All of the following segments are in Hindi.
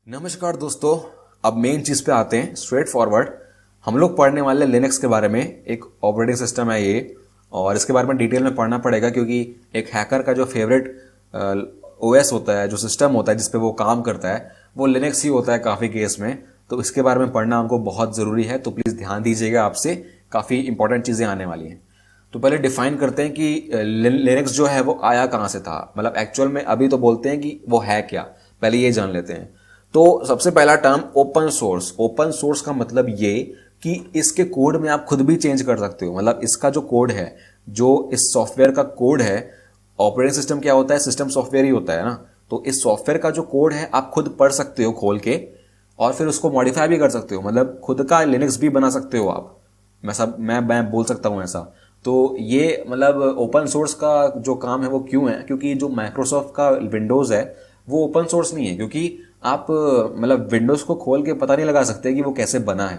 नमस्कार दोस्तों। अब मेन चीज पे आते हैं, स्ट्रेट फॉरवर्ड। हम लोग पढ़ने वाले लिनक्स के बारे में। एक ऑपरेटिंग सिस्टम है ये, और इसके बारे में डिटेल में पढ़ना पड़ेगा क्योंकि एक हैकर का जो फेवरेट ओएस होता है, जो सिस्टम होता है जिसपे वो काम करता है, वो लिनक्स ही होता है काफ़ी केस में। तो इसके बारे में पढ़ना हमको बहुत ज़रूरी है, तो प्लीज़ ध्यान दीजिएगा, आपसे काफ़ी इंपॉर्टेंट चीज़ें आने वाली हैं। तो पहले डिफाइन करते हैं कि लिनक्स जो है वो आया कहाँ से था, मतलब एक्चुअल में अभी तो बोलते हैं कि वो है क्या, पहले ये जान लेते हैं। तो सबसे पहला term open source. Open source का मतलब ये कि इसके कोड में आप खुद भी चेंज कर सकते हो। मतलब इसका जो कोड है, जो इस सॉफ्टवेयर का कोड है, ऑपरेटिंग सिस्टम क्या होता है, सिस्टम सॉफ्टवेयर ही होता है ना। तो इस सॉफ्टवेयर का जो कोड है आप खुद पढ़ सकते हो खोल के, और फिर उसको मॉडिफाई भी कर सकते हो। मतलब खुद का लिनक्स भी बना सकते हो आप। मैं बोल सकता हूँ ऐसा। तो ये मतलब ओपन सोर्स का जो काम है वो क्यों है, क्योंकि जो माइक्रोसॉफ्ट का विंडोज है वो ओपन सोर्स नहीं है, क्योंकि आप मतलब विंडोज को खोल के पता नहीं लगा सकते कि वो कैसे बना है,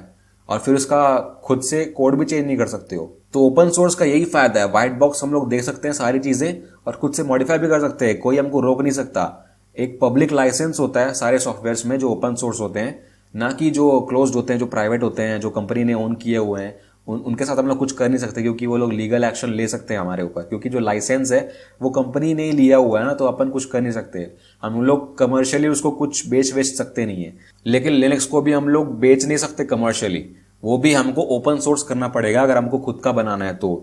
और फिर उसका खुद से कोड भी चेंज नहीं कर सकते हो। तो ओपन सोर्स का यही फायदा है, व्हाइट बॉक्स हम लोग देख सकते हैं सारी चीजें, और खुद से मॉडिफाई भी कर सकते हैं, कोई हमको रोक नहीं सकता। एक पब्लिक लाइसेंस होता है सारे सॉफ्टवेयर्स में जो ओपन सोर्स होते हैं, ना कि जो क्लोज्ड होते हैं, जो प्राइवेट होते हैं, जो कंपनी ने ओन किए हुए हैं। उनके साथ हम लोग कुछ कर नहीं सकते, क्योंकि वो लोग लीगल एक्शन ले सकते हैं हमारे ऊपर, क्योंकि जो लाइसेंस है वो कंपनी ने लिया हुआ है ना, तो अपन कुछ कर नहीं सकते। हम लोग कमर्शियली उसको कुछ बेच सकते नहीं है। लेकिन लिनक्स को भी हम लोग बेच नहीं सकते कमर्शियली, वो भी हमको ओपन सोर्स करना पड़ेगा अगर हमको खुद का बनाना है तो।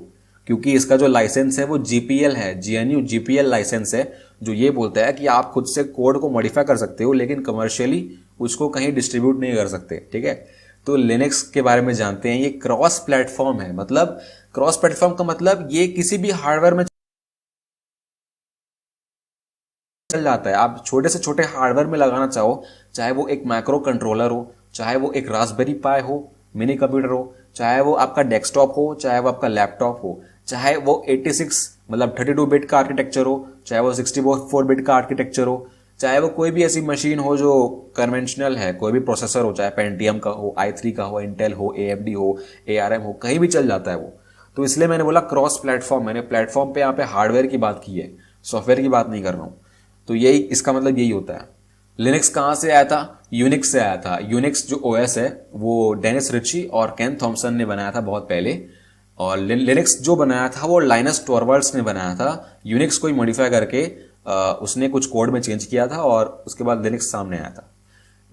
क्योंकि इसका जो लाइसेंस है वो जीपीएल है, जीएनयू जीपीएल लाइसेंस है, जो ये बोलता है कि आप खुद से कोड को मॉडिफाई कर सकते हो, लेकिन कमर्शियली उसको कहीं डिस्ट्रीब्यूट नहीं कर सकते। ठीक है, तो लिनक्स के बारे में जानते हैं। ये क्रॉस प्लेटफॉर्म है। मतलब क्रॉस प्लेटफॉर्म का मतलब ये किसी भी हार्डवेयर में चल जाता है। आप छोटे से छोटे हार्डवेयर में लगाना चाहो, चाहे वो एक माइक्रो कंट्रोलर हो, चाहे वो एक रास्पबेरी पाई हो, मिनी कंप्यूटर हो, चाहे वो आपका डेस्कटॉप हो, चाहे वो आपका लैपटॉप हो, चाहे वो 86 मतलब 32 बिट का आर्किटेक्चर हो, चाहे वो 64 बिट का आर्किटेक्चर हो, चाहे वो कोई भी ऐसी मशीन हो जो कन्वेंशनल है, कोई भी प्रोसेसर हो, चाहे पेंटियम का हो, i3 का हो, इंटेल हो, AMD हो, ARM हो, कहीं भी चल जाता है वो। तो इसलिए मैंने बोला क्रॉस प्लेटफॉर्म। मैंने प्लेटफॉर्म पे यहाँ पे हार्डवेयर की बात की है, सॉफ्टवेयर की बात नहीं कर रहा हूँ। तो यही इसका मतलब यही होता है। लिनक्स कहाँ से आया था? यूनिक्स से आया था। यूनिक्स जो ओएस है वो डेनिस रिची और केन थॉमसन ने बनाया था बहुत पहले, और लिनक्स जो बनाया था वो लाइनस टॉरवाल्ड्स ने बनाया था। यूनिक्स को ही मॉडिफाई करके उसने कुछ कोड में चेंज किया था, और उसके बाद लिनक्स सामने आया था।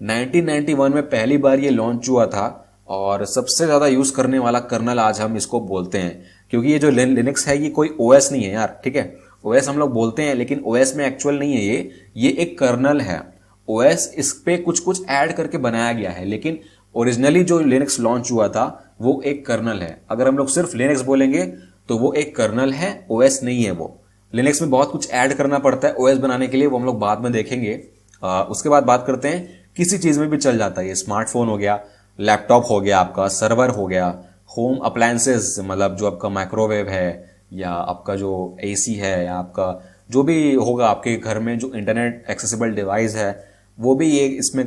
1991 में पहली बार ये लॉन्च हुआ था, और सबसे ज्यादा यूज करने वाला कर्नल आज हम इसको बोलते हैं, क्योंकि ये जो लिनक्स है ये कोई ओएस नहीं है यार। ठीक है, ओएस हम लोग बोलते हैं, लेकिन ओएस में एक्चुअल नहीं है ये एक कर्नल है। ओएस इस पे कुछ कुछ ऐड करके बनाया गया है, लेकिन ओरिजिनली जो लिनक्स लॉन्च हुआ था वो एक कर्नल है। अगर हम लोग सिर्फ लिनक्स बोलेंगे तो वो एक कर्नल है, ओएस नहीं है वो। लिनक्स में बहुत कुछ ऐड करना पड़ता है ओएस बनाने के लिए, वो हम लोग बाद में देखेंगे। उसके बाद बात करते हैं, किसी चीज में भी चल जाता है ये। स्मार्टफोन हो गया, लैपटॉप हो गया, आपका सर्वर हो गया, होम अप्लायंसेस मतलब जो आपका माइक्रोवेव है, या आपका जो एसी है, या आपका जो भी होगा आपके घर में जो इंटरनेट एक्सेसिबल डिवाइस है, वो भी ये इसमें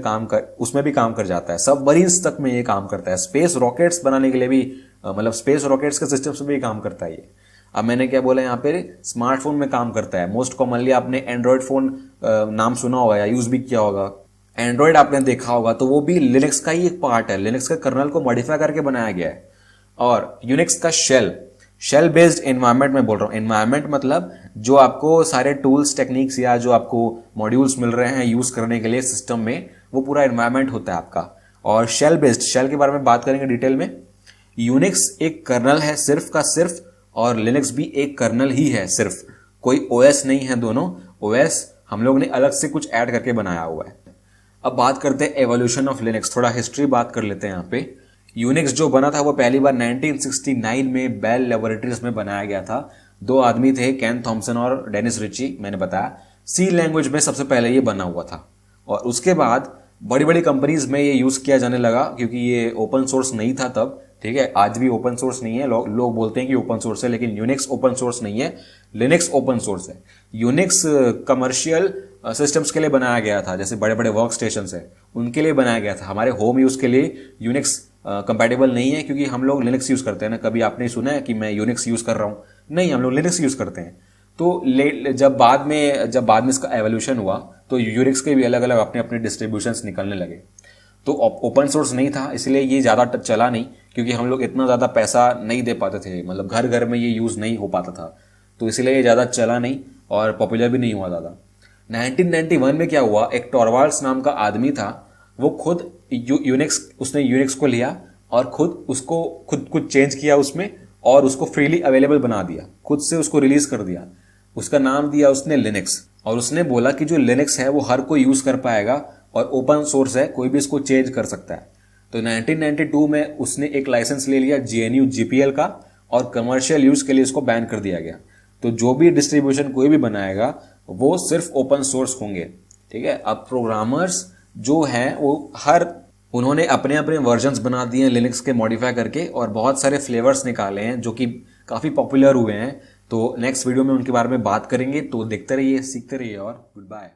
उसमें भी काम कर जाता है। सबमरीन्स तक में ये काम करता है। स्पेस रॉकेट्स बनाने के लिए भी मतलब स्पेस रॉकेट्स के सिस्टम से भी काम करता है ये। अब मैंने क्या बोला यहाँ पे, स्मार्टफोन में काम करता है। मोस्ट कॉमनली आपने एंड्रॉयड फोन नाम सुना होगा या यूज भी किया होगा। एंड्रॉयड आपने देखा होगा, तो वो भी लिनक्स का ही एक पार्ट है। लिनक्स के कर्नल को मॉडिफाई करके बनाया गया है। और यूनिक्स का शेल बेस्ड एनवायरनमेंट में बोल रहा हूँ। एनवायरनमेंट मतलब जो आपको सारे टूल्स टेक्निक्स या जो आपको मॉड्यूल्स मिल रहे हैं यूज करने के लिए सिस्टम में, वो पूरा एनवायरनमेंट होता है आपका। और शेल बेस्ड, शेल के बारे में बात करेंगे डिटेल में। यूनिक्स एक कर्नल है सिर्फ का सिर्फ, और लिनक्स भी एक कर्नल ही है सिर्फ, कोई ओएस नहीं है। दोनों ओएस हम लोग ने अलग से कुछ ऐड करके बनाया हुआ है। अब बात करते हैं एवोल्यूशन ऑफ लिनक्स, थोड़ा हिस्ट्री बात कर लेते हैं यहाँ पे। यूनिक्स जो बना था वो पहली बार 1969 में बेल लेबोरेटरीज में बनाया गया था। दो आदमी थे, केन थॉमसन और डेनिस रिची, मैंने बताया। सी लैंग्वेज में सबसे पहले ये बना हुआ था, और उसके बाद बड़ी बड़ी कंपनीज में ये यूज किया जाने लगा, क्योंकि ये ओपन सोर्स नहीं था तब। ठीक है, आज भी ओपन सोर्स नहीं है। लोग बोलते हैं कि ओपन सोर्स है, लेकिन यूनिक्स ओपन सोर्स नहीं है, लिनक्स ओपन सोर्स है। यूनिक्स कमर्शियल सिस्टम्स के लिए बनाया गया था, जैसे बड़े बड़े वर्क स्टेशन है उनके लिए बनाया गया था। हमारे होम यूज के लिए यूनिक्स कंपैटिबल नहीं है, क्योंकि हम लोग लिनक्स यूज करते हैं ना। कभी आपने सुना है कि मैं यूनिक्स यूज कर रहा हूं? नहीं, हम लोग लिनक्स यूज करते हैं। तो जब बाद में इसका एवोल्यूशन हुआ तो यूनिक्स के भी अलग अलग अपने अपने डिस्ट्रीब्यूशंस निकलने लगे। तो ओपन सोर्स नहीं था इसलिए ये ज़्यादा चला नहीं, क्योंकि हम लोग इतना ज़्यादा पैसा नहीं दे पाते थे, मतलब घर घर में ये यूज़ नहीं हो पाता था, तो इसलिए ये ज़्यादा चला नहीं और पॉपुलर भी नहीं हुआ ज़्यादा। 1991 में क्या हुआ, एक टॉरवाल्ड्स नाम का आदमी था, वो खुद उसने यूनिक्स को लिया और खुद कुछ चेंज किया उसमें और उसको फ्रीली अवेलेबल बना दिया, खुद से उसको रिलीज कर दिया। उसका नाम दिया उसने लिनक्स, और उसने बोला कि जो लिनक्स है वो हर कोई यूज कर पाएगा और ओपन सोर्स है, कोई भी इसको चेंज कर सकता है। तो 1992 में उसने एक लाइसेंस ले लिया GNU GPL का और कमर्शियल यूज के लिए इसको बैन कर दिया गया। तो जो भी डिस्ट्रीब्यूशन कोई भी बनाएगा वो सिर्फ ओपन सोर्स होंगे, ठीक है। अब प्रोग्रामर्स जो हैं वो उन्होंने अपने अपने वर्जन्स बना दिए हैं लिनक्स के मॉडिफाई करके, और बहुत सारे फ्लेवर्स निकाले हैं जो कि काफ़ी पॉपुलर हुए हैं। तो नेक्स्ट वीडियो में उनके बारे में बात करेंगे, तो देखते रहिए, सीखते रहिए और गुड बाय।